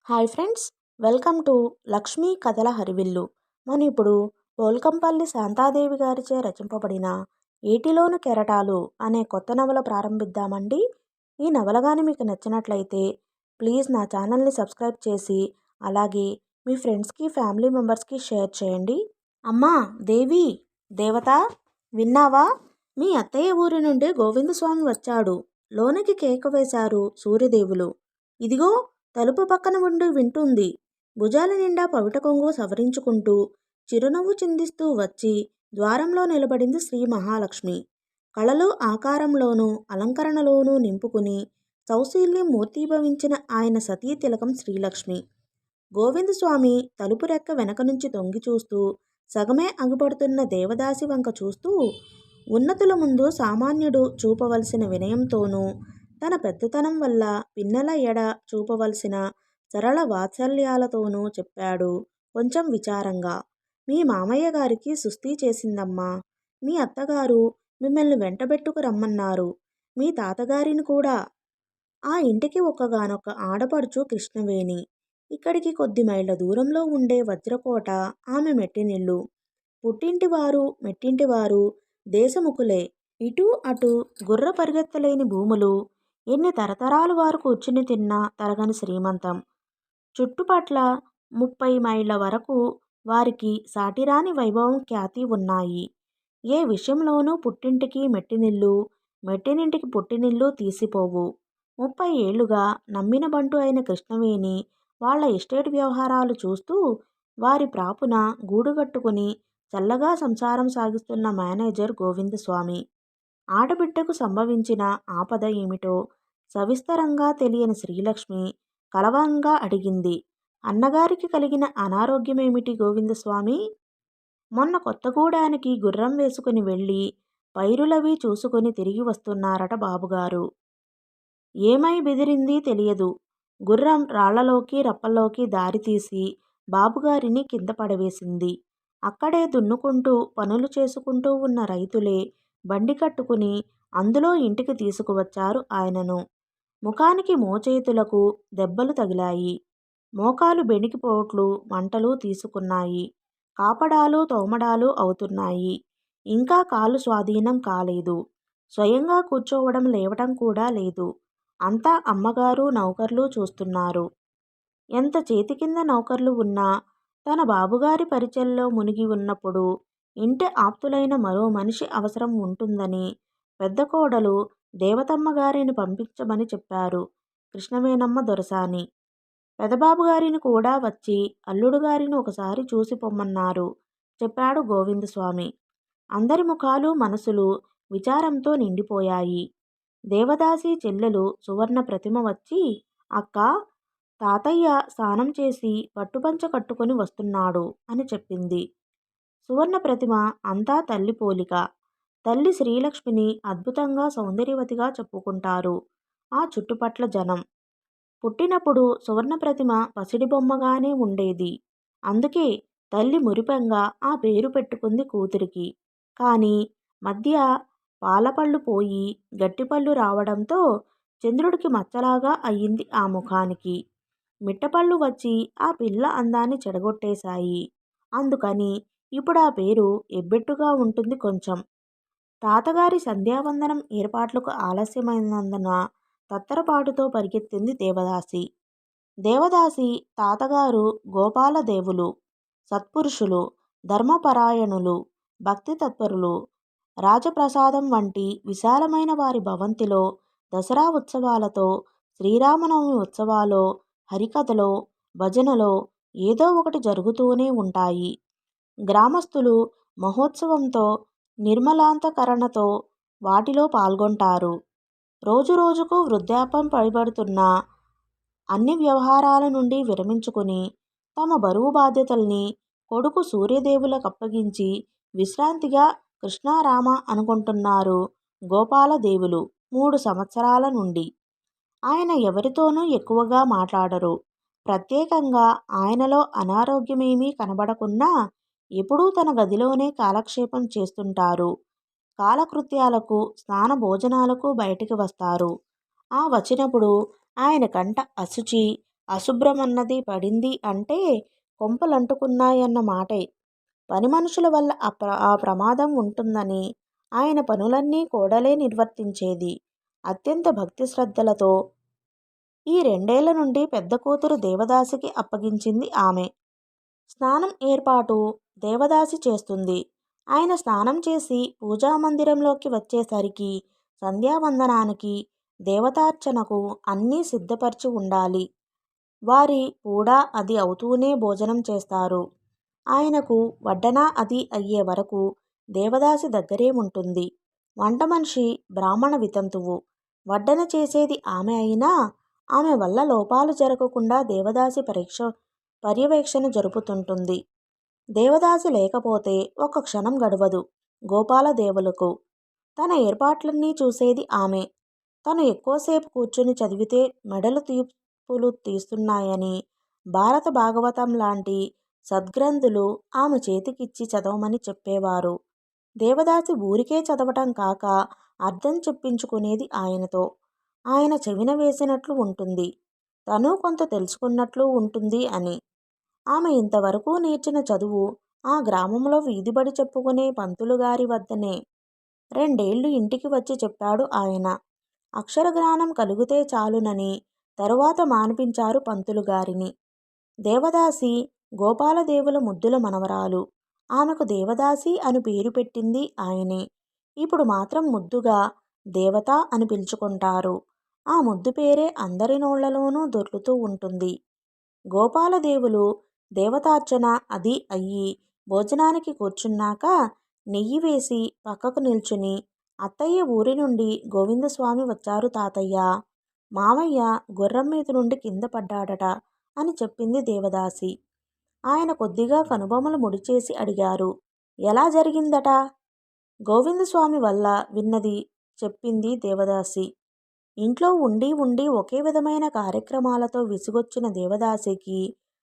Hi friends, welcome to Lakshmi కథల హరివిల్లు. మనం ఇప్పుడు పోల్కంపల్లి శాంతాదేవి గారిచే రచింపబడిన ఏటిలోను కెరటాలు అనే కొత్త నవల ప్రారంభిద్దామండి. ఈ నవల కానీ మీకు నచ్చినట్లయితే ప్లీజ్ నా ఛానల్ని సబ్స్క్రైబ్ చేసి అలాగే మీ ఫ్రెండ్స్కి ఫ్యామిలీ మెంబర్స్కి షేర్ చేయండి. అమ్మా దేవి, దేవత, విన్నావా? మీ అత్తయ్య ఊరి నుండి గోవిందస్వామి వచ్చాడు. లోనికి కేక వేశారు సూర్యదేవులు. ఇదిగో తలుపు పక్కన ఉండి వింటుంది. భుజాల నిండా పవిట కొంగు సవరించుకుంటూ చిరునవ్వు చిందిస్తూ వచ్చి ద్వారంలో నిలబడింది శ్రీ మహాలక్ష్మి. కళలు ఆకారంలోనూ అలంకరణలోనూ నింపుకుని సౌశీల్యం మూర్తీభవించిన ఆయన సతీ తిలకం శ్రీలక్ష్మి. గోవిందస్వామి తలుపు రెక్క వెనక నుంచి తొంగి చూస్తూ సగమే అగుపడుతున్న దేవదాసి వంక చూస్తూ ఉన్నతుల ముందు సామాన్యుడు చూపవలసిన వినయంతోనూ తన పెద్దతనం వల్ల పిన్నెల ఎడ చూపవలసిన సరళ వాత్సల్యాలతోనూ చెప్పాడు కొంచెం విచారంగా. మీ మామయ్య గారికి సుస్థి చేసిందమ్మా. మీ అత్తగారు మిమ్మల్ని వెంటబెట్టుకు రమ్మన్నారు. మీ తాతగారిని కూడా. ఆ ఇంటికి ఒక్కగానొక్క ఆడపడుచు కృష్ణవేణి. ఇక్కడికి కొద్ది మైళ్ళ దూరంలో ఉండే వజ్రకోట ఆమె మెట్టినిల్లు. పుట్టింటివారు మెట్టింటివారు దేశముఖులే. ఇటు అటు గుర్ర పరిగెత్తలేని భూములు. ఎన్ని తరతరాలు వారు కూర్చుని తిన్నా తరగని శ్రీమంతం. చుట్టుపట్ల 30 మైళ్ళ వరకు వారికి సాటిరాని వైభవం ఖ్యాతి ఉన్నాయి. ఏ విషయంలోనూ పుట్టింటికి మెట్టినిల్లు, మెట్టినింటికి పుట్టినిల్లు తీసిపోవు. 30 ఏళ్లుగా నమ్మిన బంటు అయిన కృష్ణవేణి వాళ్ల ఎస్టేట్ వ్యవహారాలు చూస్తూ వారి ప్రాపున గూడుగట్టుకుని చల్లగా సంసారం సాగిస్తున్న మేనేజర్ గోవిందస్వామి. ఆడబిడ్డకు సంభవించిన ఆపద ఏమిటో సవిస్తరంగా తెలియని శ్రీలక్ష్మి కలవంగా అడిగింది. అన్నగారికి కలిగిన అనారోగ్యమేమిటి గోవిందస్వామి? మొన్న కొత్తగూడానికి గుర్రం వేసుకుని వెళ్ళి పైరులవి చూసుకుని తిరిగి వస్తున్నారట బాబుగారు. ఏమై బెదిరింది తెలియదు. గుర్రం రాళ్లలోకి రప్పల్లోకి దారితీసి బాబుగారిని కింద పడవేసింది. అక్కడే దున్నుకుంటూ పనులు చేసుకుంటూ ఉన్న రైతులే బండి కట్టుకుని అందులో ఇంటికి తీసుకువచ్చారు ఆయనను. ముఖానికి మోచేతులకు దెబ్బలు తగిలాయి. మోకాలు బెణికిపోట్లు మంటలు తీసుకున్నాయి. కాపడాలు తోమడాలు అవుతున్నాయి. ఇంకా కాలు స్వాధీనం కాలేదు. స్వయంగా కూర్చోవడం లేవటం కూడా లేదు. అంతా అమ్మగారు నౌకర్లు చూస్తున్నారు. ఎంత చేతి కింద నౌకర్లు ఉన్నా తన బాబుగారి పరిచయంలో మునిగి ఉన్నప్పుడు ఇంటి ఆప్తులైన మరో మనిషి అవసరం ఉంటుందని పెద్ద కోడలు దేవతమ్మగారిని పంపించమని చెప్పారు కృష్ణవేణమ్మ దొరసాని. పెదబాబుగారిని కూడా వచ్చి అల్లుడుగారిని ఒకసారి చూసి పొమ్మన్నారు చెప్పాడు గోవిందస్వామి. అందరి ముఖాలు మనసులు విచారంతో నిండిపోయాయి. దేవదాసి చెల్లెలు సువర్ణ ప్రతిమ వచ్చి, అక్కా, తాతయ్య స్నానం చేసి పట్టుపంచ కట్టుకుని వస్తున్నాడు అని చెప్పింది. సువర్ణ ప్రతిమ అంతా తల్లి పోలిక. తల్లి శ్రీలక్ష్మిని అద్భుతంగా సౌందర్యవతిగా చెప్పుకుంటారు ఆ చుట్టుపట్ల జనం. పుట్టినప్పుడు సువర్ణ ప్రతిమ పసిడి బొమ్మగానే ఉండేది. అందుకే తల్లి మురిపెంగా ఆ పేరు పెట్టుకుంది కూతురికి. కానీ మధ్య పాలపళ్ళు పోయి గట్టిపళ్ళు రావడంతో చంద్రుడికి మచ్చలాగా అయ్యింది ఆ ముఖానికి. మిట్టపళ్ళు వచ్చి ఆ పిల్ల అందాన్ని చెడగొట్టేశాయి. అందుకని ఇప్పుడు ఆ పేరు ఎబ్బెట్టుగా ఉంటుంది కొంచెం. తాతగారి సంధ్యావందనం ఏర్పాట్లకు ఆలస్యమైనందున తత్తరపాటుతో పరిగెత్తింది దేవదాసి. దేవదాసి తాతగారు గోపాలదేవులు, సత్పురుషులు, ధర్మపరాయణులు, భక్తి తత్పరులు. రాజప్రసాదం వంటి విశాలమైన వారి భవంతిలో దసరా ఉత్సవాలతో, శ్రీరామనవమి ఉత్సవాలో, హరికథలో, భజనలో ఏదో ఒకటి జరుగుతూనే ఉంటాయి. గ్రామస్తులు మహోత్సవంతో, నిర్మలాంతకరణతో వాటిలో పాల్గొంటారు. రోజురోజుకు వృద్ధాప్యం పైబడుతున్న అన్ని వ్యవహారాల నుండి విరమించుకుని తమ బరువు బాధ్యతల్ని కొడుకు సూర్యదేవులకు అప్పగించి విశ్రాంతిగా కృష్ణారామ అనుకుంటున్నారు గోపాలదేవులు 3 సంవత్సరాల నుండి. ఆయన ఎవరితోనూ ఎక్కువగా మాట్లాడరు. ప్రత్యేకంగా ఆయనలో అనారోగ్యమేమీ కనబడకున్నా ఎప్పుడూ తన గదిలోనే కాలక్షేపం చేస్తుంటారు. కాలకృత్యాలకు, స్నాన భోజనాలకు బయటికి వస్తారు. ఆ వచ్చినప్పుడు ఆయన కంట అశుచి, అశుభ్రమన్నది పడింది అంటే కొంపలంటుకున్నాయన్న మాటే. పని మనుషుల వల్ల ఆ ప్రమాదం ఉంటుందని ఆయన పనులన్నీ కోడలే నిర్వర్తించేది. అత్యంత భక్తి శ్రద్ధలతో ఈ 2 ఏళ్ల నుండి పెద్ద కూతురు దేవదాసికి అప్పగించింది ఆమె. స్నానం ఏర్పాటు దేవదాసి చేస్తుంది. ఆయన స్నానం చేసి పూజామందిరంలోకి వచ్చేసరికి సంధ్యావందనానికి, దేవతార్చనకు అన్నీ సిద్ధపరిచి ఉండాలి. వారి కూడా అది అవుతూనే భోజనం చేస్తారు. ఆయనకు వడ్డన అది అయ్యే వరకు దేవదాసి దగ్గరే ఉంటుంది. వంట మనిషి బ్రాహ్మణ వితంతువు. వడ్డన చేసేది ఆమె అయినా ఆమె వల్ల లోపాలు జరగకుండా దేవదాసి పర్యవేక్షణ జరుపుతుంటుంది. దేవదాసి లేకపోతే ఒక్క క్షణం గడవదు గోపాలదేవులకు. తన ఏర్పాట్లన్నీ చూసేది ఆమె. తను ఎక్కువసేపు కూర్చుని చదివితే మెడలు తీపులు తీస్తున్నాయని భారత భాగవతం లాంటి సద్గ్రంథులు ఆమె చేతికిచ్చి చదవమని చెప్పేవారు. దేవదాసి ఊరికే చదవటం కాక అర్థం చెప్పించుకునేది ఆయనతో. ఆయన చెవిన వేసినట్లు ఉంటుంది. తను కొంత తెలుసుకున్నట్లు ఉంటుంది అని. ఆమె ఇంతవరకు నేర్చిన చదువు ఆ గ్రామంలో వీధిబడి చెప్పుకునే పంతులుగారి వద్దనే. 2 ఏళ్లు ఇంటికి వచ్చి చెప్పాడు ఆయన. అక్షరజ్ఞానం కలిగితే చాలునని తరువాత మాన్పించారు పంతులుగారిని. దేవదాసి గోపాలదేవుల ముద్దుల మనవరాలు. ఆమెకు దేవదాసి అని పేరు పెట్టింది ఆయనే. ఇప్పుడు మాత్రం ముద్దుగా దేవత అని పిలుచుకుంటారు. ఆ ముద్దు పేరే అందరి నోళ్లలోనూ దొర్లుతూ ఉంటుంది. గోపాలదేవులు దేవతార్చన అది అయ్యి భోజనానికి కూర్చున్నాక నెయ్యి వేసి పక్కకు నిల్చుని, అత్తయ్య ఊరి నుండి గోవిందస్వామి వచ్చారు తాతయ్య. మామయ్య గుర్రం మీద నుండి కింద పడ్డాడట అని చెప్పింది దేవదాసి. ఆయన కొద్దిగా కనుబొమలు ముడిచేసి అడిగారు. ఎలా జరిగిందట? గోవిందస్వామి వల్ల విన్నది చెప్పింది దేవదాసి. ఇంట్లో ఉండి ఉండి ఒకే విధమైన కార్యక్రమాలతో విసుగొచ్చిన దేవదాసికి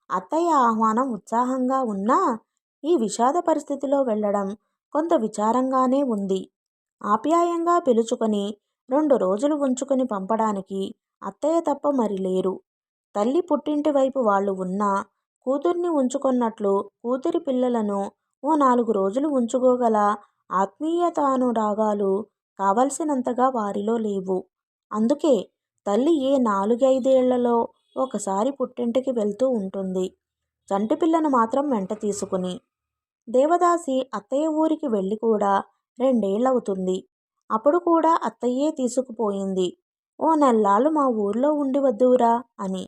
అత్తయ్య ఆహ్వానం ఉత్సాహంగా ఉన్నా ఈ విషాద పరిస్థితిలో వెళ్ళడం కొంత విచారంగానే ఉంది. ఆప్యాయంగా పిలుచుకొని 2 రోజులు ఉంచుకొని పంపడానికి అత్తయ్య తప్ప మరి లేరు. తల్లి పుట్టింటి వైపు వాళ్ళు ఉన్నా కూతుర్ని ఉంచుకొన్నట్లు కూతురి పిల్లలను ఓ 4 రోజులు ఉంచుకోగల ఆత్మీయతానురాగాలు కావలసినంతగా వారిలో లేవు. అందుకే తల్లి ఏ 4-5 ఏళ్లలో ఒకసారి పుట్టింటికి వెళ్తూ ఉంటుంది, చంటిపిల్లను మాత్రం వెంట తీసుకుని. దేవదాసి అత్తయ్య ఊరికి వెళ్ళి కూడా 2 ఏళ్లవుతుంది. అప్పుడు కూడా అత్తయ్యే తీసుకుపోయింది. ఓ నెల్లాళ్ళు మా ఊర్లో ఉండి వద్దువురా అని.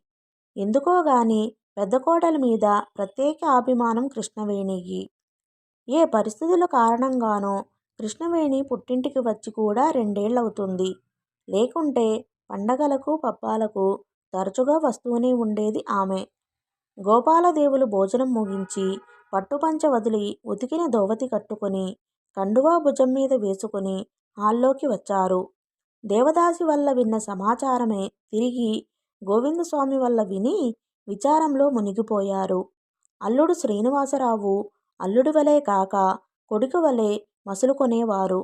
ఎందుకోగాని పెద్ద కోడలి మీద ప్రత్యేక అభిమానం కృష్ణవేణికి. ఏ పరిస్థితుల కారణంగానో కృష్ణవేణి పుట్టింటికి వచ్చి కూడా 2 ఏళ్లవుతుంది. లేకుంటే పండగలకు పబ్బాలకు తరచుగా వస్తూనే ఉండేది ఆమె. గోపాలదేవులు భోజనం ముగించి పట్టుపంచ వదిలి ఉతికిన దోవతి కట్టుకుని కండువా భుజం మీద వేసుకుని హాల్లోకి వచ్చారు. దేవదాసి వల్ల విన్న సమాచారమే తిరిగి గోవిందస్వామి వల్ల విని విచారంలో మునిగిపోయారు. అల్లుడు శ్రీనివాసరావు అల్లుడి వలే కాక కొడుకు వలె మసులుకొనేవారు.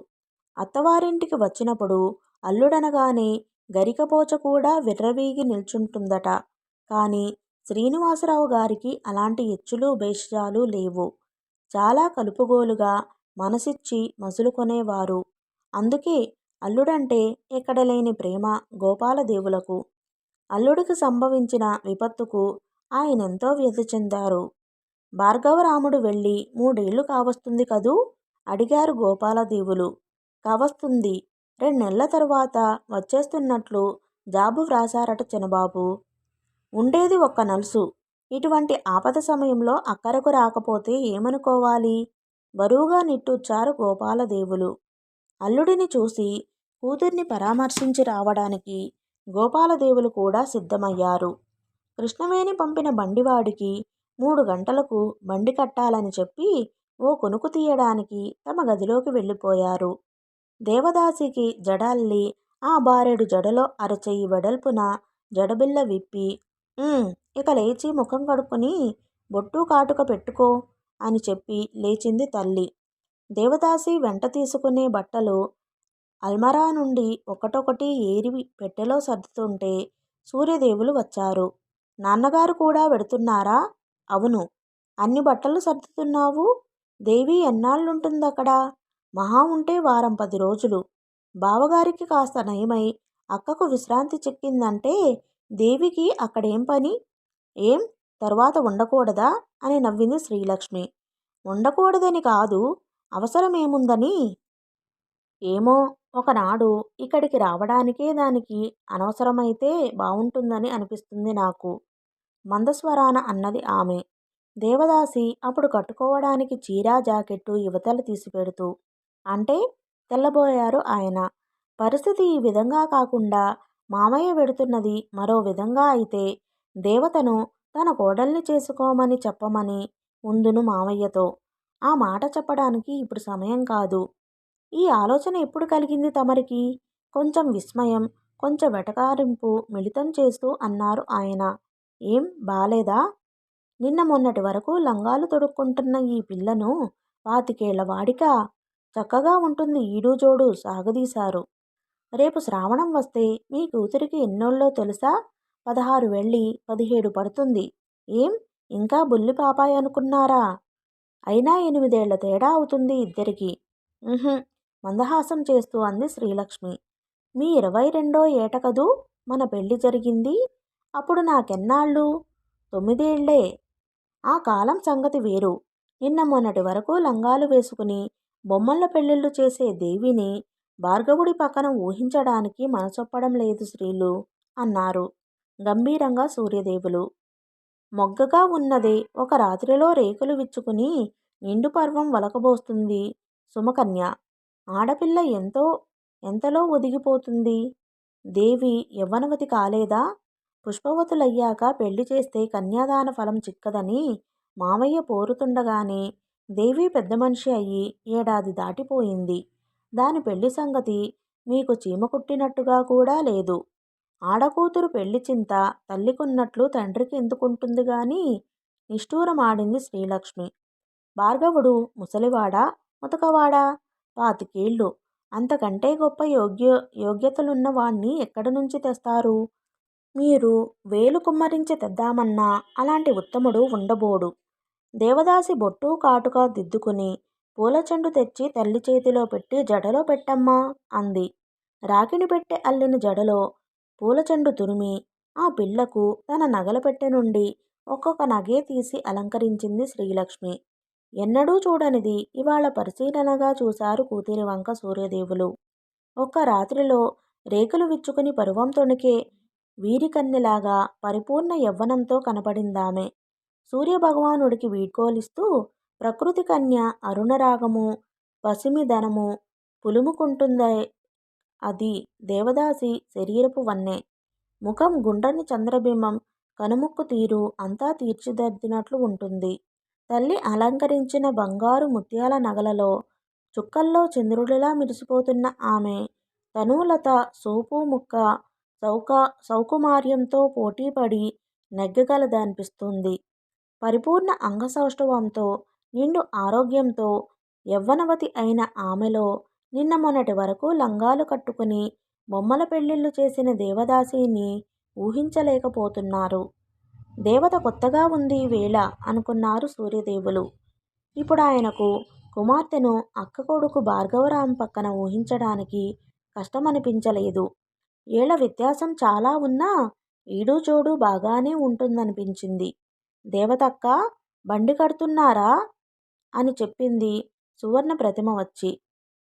అత్తవారింటికి వచ్చినప్పుడు అల్లుడనగానే గరికపోచ కూడా విర్రవీగి నిల్చుంటుందట. కానీ శ్రీనివాసరావు గారికి అలాంటి ఎచ్చులు భేషజాలు లేవు. చాలా కలుపుగోలుగా మనసిచ్చి మసులుకొనేవారు. అందుకే అల్లుడంటే ఎక్కడలేని ప్రేమ గోపాలదేవులకు. అల్లుడికి సంభవించిన విపత్తుకు ఆయనెంతో వ్యథ చెందారు. భార్గవరాముడు వెళ్ళి 3 ఏళ్లు కావస్తుంది కదూ? అడిగారు గోపాలదేవులు. కావస్తుంది. 2 నెలల తరువాత వచ్చేస్తున్నట్లు జాబు వ్రాసారట చినబాబు. ఉండేది ఒక్క నలుసు. ఇటువంటి ఆపద సమయంలో అక్కరకు రాకపోతే ఏమనుకోవాలి? బరువుగా నిట్టూర్చారు గోపాలదేవులు. అల్లుడిని చూసి కూతుర్ని పరామర్శించి రావడానికి గోపాలదేవులు కూడా సిద్ధమయ్యారు. కృష్ణవేణి పంపిన బండివాడికి 3 గంటలకు బండి కట్టాలని చెప్పి ఓ కునుకు తీయడానికి తమ గదిలోకి వెళ్ళిపోయారు. దేవదాసికి జడ అల్లి ఆ బారెడు జడలో అరచెయ్యి వెడల్పున జడబిళ్ళ విప్పి ఇక లేచి ముఖం కడుక్కుని బొట్టు కాటుక పెట్టుకో అని చెప్పి లేచింది తల్లి. దేవదాసి వెంట తీసుకునే బట్టలు అల్మరా నుండి ఒకటొకటి ఏరి పెట్టెలో సర్దుతుంటే సూర్యదేవులు వచ్చారు. నాన్నగారు కూడా వెడుతున్నారా? అవును. అన్ని బట్టలు సర్దుతున్నావు? దేవి ఎన్నాళ్ళుంటుందక్కడ? మహా ఉంటే వారం 10 రోజులు. బావగారికి కాస్త నయమై అక్కకు విశ్రాంతి చిక్కిందంటే దేవికి అక్కడేం పని? ఏం తరువాత ఉండకూడదా? అని నవ్వింది శ్రీలక్ష్మి. ఉండకూడదని కాదు, అవసరమేముందని. ఏమో, ఒకనాడు ఇక్కడికి రావడానికే దానికి అనవసరమైతే బావుంటుందని అనిపిస్తుంది నాకు మందస్వరాన అన్నది ఆమె. దేవదాసి అప్పుడు కట్టుకోవడానికి చీర జాకెట్టు యువతలు తీసిపెడుతూ. అంటే? తెల్లబోయారు ఆయన. పరిస్థితి ఈ విధంగా కాకుండా మామయ్య వెడుతున్నది మరో విధంగా అయితే దేవతను తన కోడల్ని చేసుకోమని చెప్పమని ఉందును మామయ్యతో. ఆ మాట చెప్పడానికి ఇప్పుడు సమయం కాదు. ఈ ఆలోచన ఎప్పుడు కలిగింది తమరికి? కొంచెం విస్మయం, కొంచెం వెటకారింపు మిళితం చేస్తూ అన్నారు ఆయన. ఏం బాలేదా? నిన్న మొన్నటి వరకు లంగాలు తొడుక్కుంటున్న ఈ పిల్లను 25 వాడికా? చక్కగా ఉంటుంది ఈడు జోడు సాగదీశారు. రేపు శ్రావణం వస్తే మీ కూతురికి ఎన్నోళ్ళో తెలుసా? 16 వెళ్ళి 17 పడుతుంది. ఏం ఇంకా బుల్లి పాపాయ్ అనుకున్నారా? అయినా 8 ఏళ్ల తేడా అవుతుంది ఇద్దరికి. ఉహుం, మందహాసం చేస్తూ అంది శ్రీలక్ష్మి. మీ 22వ ఏట కదూ మన పెళ్లి జరిగింది? అప్పుడు నాకెన్నాళ్ళు? 9 ఏళ్లే. ఆ కాలం సంగతి వేరు. నిన్న మొన్నటి వరకు లంగాలు వేసుకుని బొమ్మల పెళ్ళిళ్ళు చేసే దేవిని భార్గవుడి పక్కన ఊహించడానికి మనసొప్పడం లేదు శ్రీలు అన్నారు గంభీరంగా సూర్యదేవులు. మొగ్గగా ఉన్నదే ఒక రాత్రిలో రేకులు విచ్చుకుని నిండు పర్వం వలకబోస్తుంది సుమకన్య. ఆడపిల్ల ఎంతలో ఒదిగిపోతుంది. దేవి యవ్వనవతి కాలేదా? పుష్పవతులయ్యాక పెళ్లి చేస్తే కన్యాదాన ఫలం చిక్కదని మామయ్య పోరుతుండగానే దేవి పెద్ద మనిషి అయ్యి ఏడాది దాటిపోయింది. దాని పెళ్లి సంగతి మీకు చీమ కుట్టినట్టుగా కూడా లేదు. ఆడకూతురు పెళ్లి చింత తల్లికున్నట్లు తండ్రికి ఎందుకుంటుంది గాని? నిష్ఠూరమాడింది శ్రీలక్ష్మి. భార్గవుడు ముసలివాడా, ముతకవాడా? 25 ఏళ్ళు. అంతకంటే గొప్ప యోగ్యతలున్న వాణ్ణి ఎక్కడి నుంచి తెస్తారు? మీరు వేలు కుమ్మరించి తెద్దామన్నా అలాంటి ఉత్తముడు ఉండబోడు. దేవదాసి బొట్టు కాటుక దిద్దుకుని పూలచెండు తెచ్చి తల్లి చేతిలో పెట్టి జడలో పెట్టమ్మా అంది. రాకిని పెట్టె అల్లిన జడలో పూలచెండు తురిమి ఆ పిల్లకు తన నగల పెట్టె నుండి ఒక్కొక్క నగే తీసి అలంకరించింది శ్రీలక్ష్మి. ఎన్నడూ చూడనిది ఇవాళ పరిశీలనగా చూశారు కూతురి వంక సూర్యదేవులు. ఒక్క రాత్రిలో రేకులు విచ్చుకుని పరువం తొణికే వీరికన్నెలాగా పరిపూర్ణ యవ్వనంతో కనపడిందామె. సూర్యభగవానుడికి వీడ్కోలిస్తూ ప్రకృతి కన్య అరుణరాగము పసిమిదనము పులుముకుంటుందే అది దేవదాసి శరీరపు వన్నె. ముఖం గుండ్రని చంద్రబింబం, కనుముక్కు తీరు అంతా తీర్చిదిద్దినట్లు ఉంటుంది. తల్లి అలంకరించిన బంగారు ముత్యాల నగలలో చుక్కల్లో చంద్రుడిలా మెరిసిపోతున్న ఆమె తనూలత సోపు ముక్క సౌకుమార్యంతో పోటీపడి నెగ్గగలదనిపిస్తుంది. పరిపూర్ణ అంగసౌష్ఠవంతో నిండు ఆరోగ్యంతో యవ్వనవతి అయిన ఆమెలో నిన్న మొన్నటి వరకు లంగాలు కట్టుకుని బొమ్మల పెళ్ళిళ్ళు చేసిన దేవదాసిని ఊహించలేకపోతున్నారు. దేవత కొత్తగా ఉంది వేళ అనుకున్నారు సూర్యదేవులు. ఇప్పుడు ఆయనకు కుమార్తెను అక్క కొడుకు భార్గవరాం పక్కన ఊహించడానికి కష్టమనిపించలేదు. ఏళ్ల వ్యత్యాసం చాలా ఉన్నా ఈడు జోడు బాగానే ఉంటుందనిపించింది. దేవతక్క బండి కడుతున్నారా అని చెప్పింది సువర్ణ ప్రతిమ వచ్చి.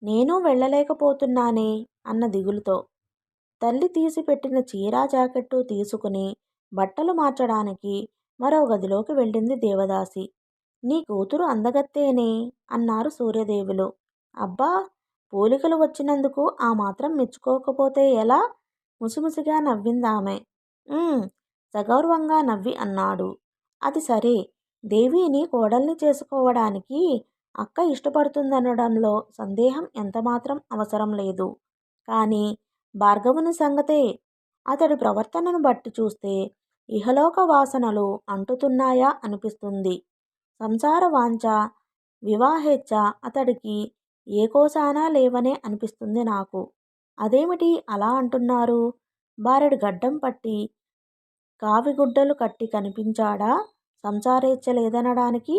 నేను వెళ్ళలేకపోతున్నానే అన్న దిగులుతో. తల్లి తీసి పెట్టిన చీరా జాకెట్టు తీసుకుని బట్టలు మార్చడానికి మరో గదిలోకి వెళ్ళింది దేవదాసి. నీ కూతురు అందగత్తేనే అన్నారు సూర్యదేవులు. అబ్బా, పోలికలు వచ్చినందుకు ఆ మాత్రం మెచ్చుకోకపోతే ఎలా? ముసిముసిగా నవ్విందామె. సగౌరవంగా నవ్వి అన్నాడు. అది సరే, దేవిని కోడల్ని చేసుకోవడానికి అక్క ఇష్టపడుతుందనడంలో సందేహం ఎంతమాత్రం అవసరం లేదు. కానీ భార్గవుని సంగతే? అతడి ప్రవర్తనను బట్టి చూస్తే ఇహలోక వాసనలు అంటుతున్నాయా అనిపిస్తుంది. సంసార వాంఛ, వివాహేచ్ఛ అతడికి ఏ కోశానా లేవనే అనిపిస్తుంది నాకు. అదేమిటి అలా అంటున్నారు? బారెడు గడ్డం పట్టి కావిగుడ్డలు కట్టి కనిపించాడా సంసారేచ్ఛ లేదనడానికి?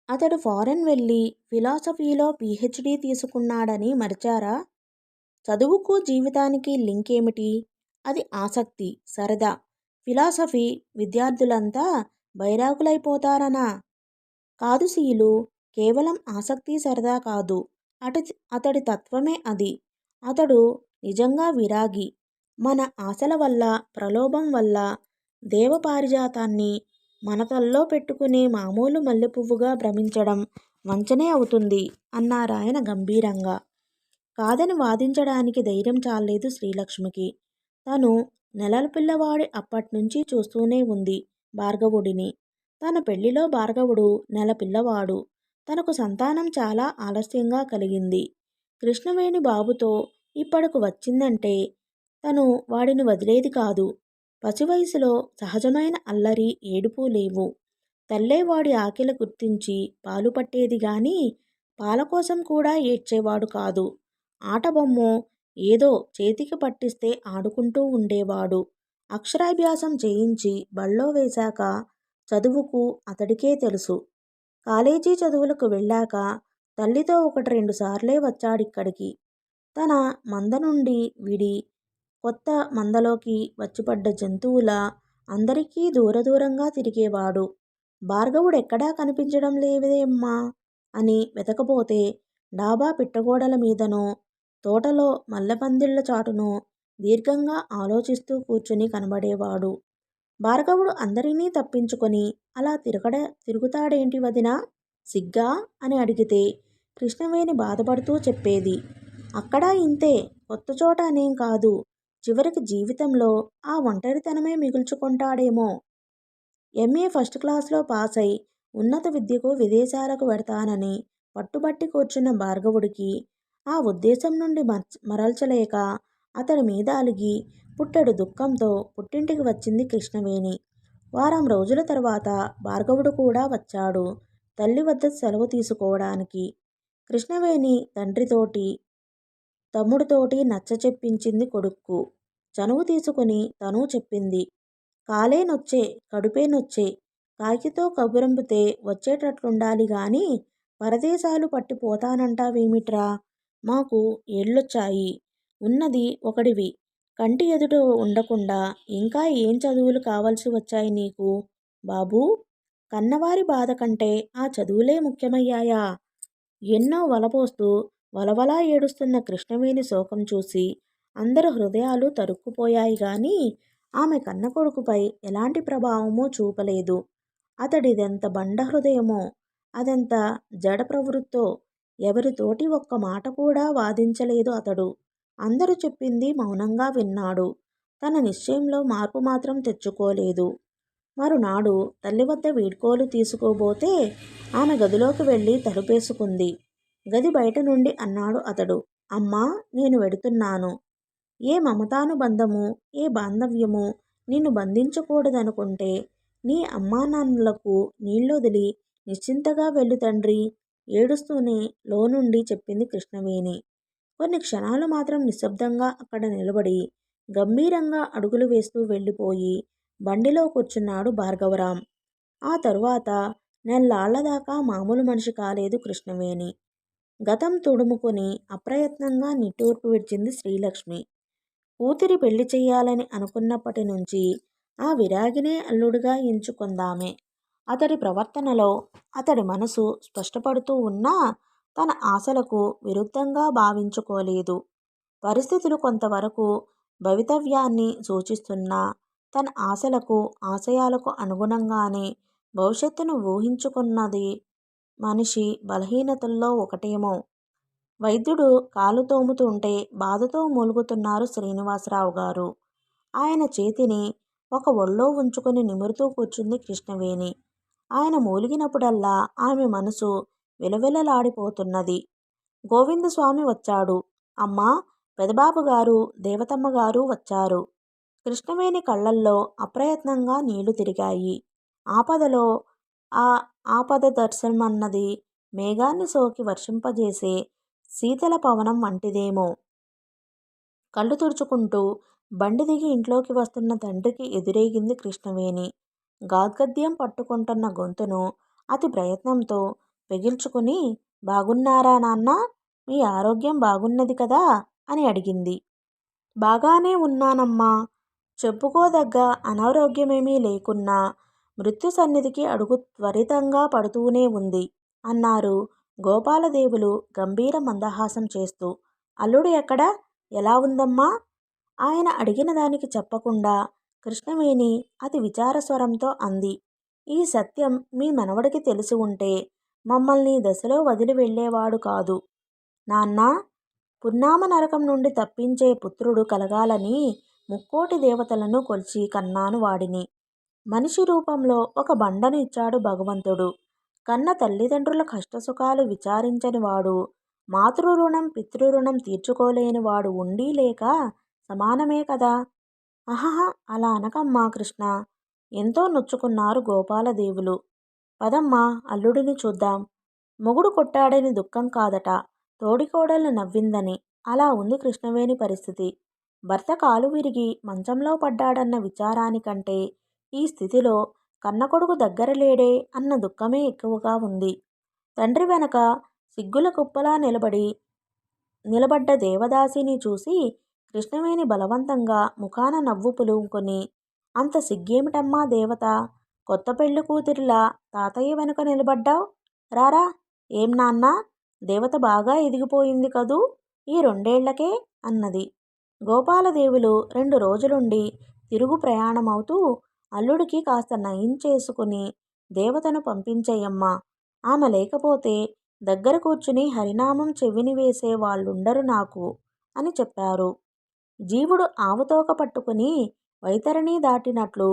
అతడు ఫారెన్ వెళ్ళి ఫిలాసఫీలో పీహెచ్డీ తీసుకున్నాడని మరిచారా? చదువుకు జీవితానికి లింక్ ఏమిటి? అది ఆసక్తి, సరదా. ఫిలాసఫీ విద్యార్థులంతా బైరాగులైపోతారనా? కాదు శీలు, కేవలం ఆసక్తి సరదా కాదు. అతడి తత్వమే అది. అతడు నిజంగా విరాగి. మన ఆశల వల్ల, ప్రలోభం వల్ల దేవపారిజాతాన్ని మన తల్లో పెట్టుకుని మామూలు మల్లెపువ్వుగా భ్రమించడం వంచనే అవుతుంది అన్నారాయన గంభీరంగా. కాదని వాదించడానికి ధైర్యం చాలలేదు శ్రీలక్ష్మికి. తను నెలల పిల్లవాడి అప్పట్నుంచి చూస్తూనే ఉంది భార్గవుడిని. తన పెళ్లిలో భార్గవుడు నెల పిల్లవాడు. తనకు సంతానం చాలా ఆలస్యంగా కలిగింది. కృష్ణవేణి బాబుతో ఇప్పటికి వచ్చిందంటే తను వాడిని వదిలేది కాదు. పసివయసులో సహజమైన అల్లరి, ఏడుపు లేవు. తల్లే వాడి ఆకలి గుర్తించి పాలు పట్టేది గాని పాలకోసం కూడా ఏడ్చేవాడు కాదు. ఆటబొమ్మో ఏదో చేతికి పట్టిస్తే ఆడుకుంటూ ఉండేవాడు. అక్షరాభ్యాసం చేయించి బళ్ళో వేశాక చదువుకు అతడికే తెలుసు. కాలేజీ చదువులకు వెళ్ళాక తల్లితో 1-2 సార్లే వచ్చాడిక్కడికి. తన మంద నుండి విడి కొత్త మందలోకి వచ్చిపడ్డ జంతువులా అందరికీ దూరంగా తిరిగేవాడు. భార్గవుడెక్కడా కనిపించడం లేదేమ్మా అని వెతకపోతే డాబా పిట్టగోడల మీదనో, తోటలో మల్లెపందిళ్ళ చాటునో దీర్ఘంగా ఆలోచిస్తూ కూర్చుని కనబడేవాడు. భార్గవుడు అందరినీ తప్పించుకొని అలా తిరుగుతాడేంటి వదినా? సిగ్గా అని అడిగితే కృష్ణవేణి బాధపడుతూ చెప్పేది. అక్కడా ఇంతే, కొత్తచోట అనేం కాదు. చివరికి జీవితంలో ఆ ఒంటరితనమే మిగుల్చుకుంటాడేమో. ఎంఏ ఫస్ట్ క్లాస్లో పాసై ఉన్నత విద్యకు విదేశాలకు వెడతానని పట్టుబట్టి కూర్చున్న భార్గవుడికి ఆ ఉద్దేశం నుండి మరల్చలేక అతడి మీద అలిగి పుట్టెడు దుఃఖంతో పుట్టింటికి వచ్చింది కృష్ణవేణి. వారం రోజుల తర్వాత భార్గవుడు కూడా వచ్చాడు తల్లి వద్ద సెలవు తీసుకోవడానికి. కృష్ణవేణి తండ్రితోటి, తమ్ముడితోటి నచ్చచెప్పించింది కొడుక్కు. చనువు తీసుకుని తనూ చెప్పింది. కాలే నొచ్చే, కడుపే నొచ్చే, కాకితో కబురంపితే వచ్చేటట్లుండాలి గాని పరదేశాలు పట్టి పోతానంటావేమిట్రా? మాకు ఏళ్ళొచ్చాయి. ఉన్నది ఒకడివి. కంటి ఎదుట ఉండకుండా ఇంకా ఏం చదువులు కావలసి వచ్చాయి నీకు? బాబూ, కన్నవారి బాధ కంటే ఆ చదువులే ముఖ్యమయ్యాయా? ఎన్నో వలపోస్తూ వలవలా ఏడుస్తున్న కృష్ణవేణి శోకం చూసి అందరి హృదయాలు తరుక్కుపోయాయి గాని ఆమె కన్న కొడుకుపై ఎలాంటి ప్రభావమూ చూపలేదు. అతడిదెంత బండ హృదయమో, అదెంత జడ ప్రవృత్తో ఎవరితోటి ఒక్క మాట కూడా వాదించలేదు అతడు. అందరూ చెప్పింది మౌనంగా విన్నాడు. తన నిశ్చయంలో మార్పు మాత్రం తెచ్చుకోలేదు. మరునాడు తల్లివద్ద వీడ్కోలు తీసుకోబోతే ఆమె గదిలోకి వెళ్ళి తలుపేసుకుంది. గది బయట నుండి అన్నాడు అతడు. అమ్మా, నేను వెడుతున్నాను. ఏ మమతానుబంధము, ఏ బాంధవ్యము నిన్ను బంధించకూడదనుకుంటే నీ అమ్మానాన్నలకు నీళ్ళొదిలి నిశ్చింతగా వెళ్ళు తండ్రి, ఏడుస్తూనే లోనుండి చెప్పింది కృష్ణవేణి. కొన్ని క్షణాలు మాత్రం నిశ్శబ్దంగా అక్కడ నిలబడి గంభీరంగా అడుగులు వేస్తూ వెళ్ళిపోయి బండిలో కూర్చున్నాడు భార్గవరాం. ఆ తరువాత నెల్లాళ్లదాకా మామూలు మనిషి కాలేదు కృష్ణవేణి. గతం తుడుముకుని అప్రయత్నంగా నిట్టూర్పు విడిచింది శ్రీలక్ష్మి. కూతురి పెళ్లి చెయ్యాలని అనుకున్నప్పటి నుంచి ఆ విరాగినే అల్లుడుగా ఎంచుకుందామే. అతడి ప్రవర్తనలో అతడి మనసు స్పష్టపడుతూ ఉన్నా తన ఆశలకు విరుద్ధంగా భావించుకోలేదు. పరిస్థితులు కొంతవరకు భవితవ్యాన్ని సూచిస్తున్నా తన ఆశలకు, ఆశయాలకు అనుగుణంగానే భవిష్యత్తును ఊహించుకున్నది మనిషి బలహీనతల్లో ఒకటేమో. వైద్యుడు కాలు తోముతుంటే బాధతో మూలుగుతున్నారు శ్రీనివాసరావు గారు. ఆయన చేతిని ఒక ఒళ్ళో ఉంచుకుని నిమురుతూ కూర్చుంది కృష్ణవేణి. ఆయన మూలిగినప్పుడల్లా ఆమె మనసు విలవిలలాడిపోతున్నది. గోవిందస్వామి వచ్చాడు. అమ్మా, పెదబాబుగారు, దేవతమ్మగారు వచ్చారు. కృష్ణవేణి కళ్ళల్లో అప్రయత్నంగా నీళ్లు తిరిగాయి. ఆపదలో ఆ ఆపద దర్శనమన్నది మేఘాన్ని సోకి వర్షింపజేసే శీతల పవనం వంటిదేమో. కళ్ళు తుడుచుకుంటూ బండి దిగి ఇంట్లోకి వస్తున్న తండ్రికి ఎదురేగింది కృష్ణవేణి. గాద్గద్యం పట్టుకుంటున్న గొంతును అతి ప్రయత్నంతో పెగిల్చుకుని, బాగున్నారా నాన్నా? మీ ఆరోగ్యం బాగున్నది కదా అని అడిగింది. బాగానే ఉన్నానమ్మా. చెప్పుకోదగ్గ అనారోగ్యమేమీ లేకున్నా మృత్యు సన్నిధికి అడుగు త్వరితంగా పడుతూనే ఉంది అన్నారు గోపాలదేవులు గంభీర మందహాసం చేస్తూ. అల్లుడు ఎక్కడా? ఎలా ఉందమ్మా? ఆయన అడిగిన దానికి చెప్పకుండా కృష్ణవేణి అతి విచారస్వరంతో అంది. ఈ సత్యం మీ మనవడికి తెలిసి ఉంటే మమ్మల్ని దశలో వదిలి వెళ్ళేవాడు కాదు. నాన్నా, పున్నామ నరకం నుండి తప్పించే పుత్రుడు కలగాలని ముక్కోటి దేవతలను కొలిచి కన్నాను వాడిని. మనిషి రూపంలో ఒక బండను ఇచ్చాడు భగవంతుడు. కన్న తల్లిదండ్రుల కష్టసుఖాలు విచారించని వాడు, మాతృరుణం పితృరుణం తీర్చుకోలేని వాడు ఉండి లేక సమానమే కదా. అహహ, అలా అనకమ్మా కృష్ణ. ఎంతో నొచ్చుకున్నారు గోపాలదేవులు. పదమ్మా, అల్లుడిని చూద్దాం. మొగుడు కొట్టాడని దుఃఖం కాదట, తోడికోడలు నవ్విందని. అలా ఉంది కృష్ణవేణి పరిస్థితి. భర్త కాలు విరిగి మంచంలో పడ్డాడన్న విచారానికంటే ఈ స్థితిలో కన్నకొడుకు దగ్గర లేడే అన్న దుఃఖమే ఎక్కువగా ఉంది. తండ్రి వెనక సిగ్గుల కుప్పలా నిలబడ్డ దేవదాసిని చూసి కృష్ణవేణి బలవంతంగా ముఖాన నవ్వు పులుముకొని, అంత సిగ్గేమిటమ్మా దేవత? కొత్త పెళ్లి కూతురిలా తాతయ్య వెనుక నిలబడ్డావు? రారా. ఏం నాన్నా, దేవత బాగా ఎదిగిపోయింది కదూ ఈ 2 ఏళ్లకే అన్నది. గోపాలదేవులు 2 రోజులుండి తిరుగు ప్రయాణమవుతూ, అల్లుడికి కాస్త నయం చేసుకుని దేవతను పంపించేయమ్మా. ఆమె లేకపోతే దగ్గర కూర్చుని హరినామం చెవిని వేసే వాళ్ళుండరు నాకు అని చెప్పారు. జీవుడు ఆవుతోక పట్టుకుని వైతరిణి దాటినట్లు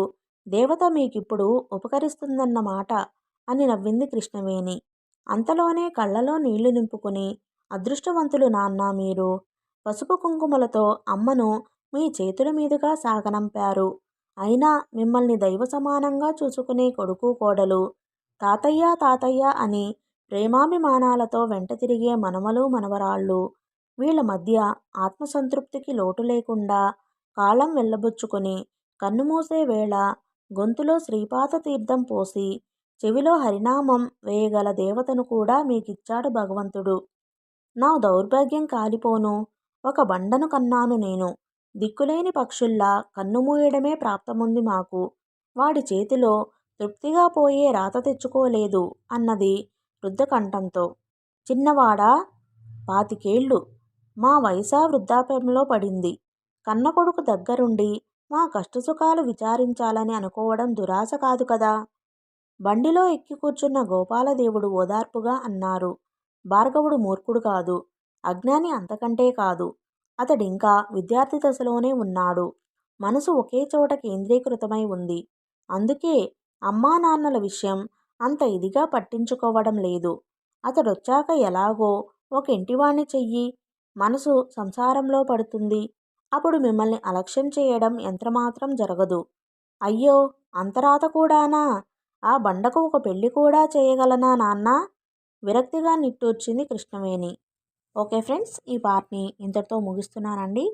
దేవత మీకిప్పుడు ఉపకరిస్తుందన్నమాట అని నవ్వింది కృష్ణవేణి. అంతలోనే కళ్ళలో నీళ్లు నింపుకుని, అదృష్టవంతులు నాన్నా మీరు. పసుపు కుంకుమలతో అమ్మను మీ చేతుల మీదుగా సాగనంపారు. అయినా మిమ్మల్ని దైవ సమానంగా చూసుకునే కొడుకు కోడలు, తాతయ్య తాతయ్య అని ప్రేమాభిమానాలతో వెంట తిరిగే మనమలు మనవరాళ్ళు, వీళ్ళ మధ్య ఆత్మసంతృప్తికి లోటు లేకుండా కాలం వెళ్ళబుచ్చుకొని కన్నుమూసే వేళ గొంతులో శ్రీపాద తీర్థం పోసి చెవిలో హరినామం వేయగల దేవతను కూడా మీకిచ్చాడు భగవంతుడు. నా దౌర్భాగ్యం కాలిపోను. ఒక బండను కన్నాను నేను. దిక్కులేని పక్షుల్లా కన్నుమూయడమే ప్రాప్తముంది మాకు. వాడి చేతిలో తృప్తిగా పోయే రాత తెచ్చుకోలేదు అన్నది వృద్ధకంఠంతో. చిన్నవాడా, 25 మా వయసా వృద్ధాప్యంలో పడింది. కన్న కొడుకు దగ్గరుండి మా కష్టసుఖాలు విచారించాలని అనుకోవడం దురాశ కాదు కదా. బండిలో ఎక్కి కూర్చున్న గోపాలదేవుడు ఓదార్పుగా అన్నారు. భార్గవుడు మూర్ఖుడు కాదు, అజ్ఞాని అంతకంటే కాదు. అతడింకా విద్యార్థి దశలోనే ఉన్నాడు. మనసు ఒకే చోట కేంద్రీకృతమై ఉంది. అందుకే అమ్మా నాన్నల విషయం అంత ఇదిగా పట్టించుకోవడం లేదు. అతడొచ్చాక ఎలాగో ఒక ఇంటివాణ్ణి చెయ్యి. మనసు సంసారంలో పడుతుంది. అప్పుడు మిమ్మల్ని అలక్ష్యం చేయడం ఎంతమాత్రం జరగదు. అయ్యో, అంతరాత కూడానా? ఆ బండకు ఒక పెళ్లి కూడా చేయగలనా నాన్నా? విరక్తిగా నిట్టూర్చింది కృష్ణవేణి. ఓకే ఫ్రెండ్స్, ఈ పార్ట్ని ఇంతటితో ముగిస్తున్నానండి.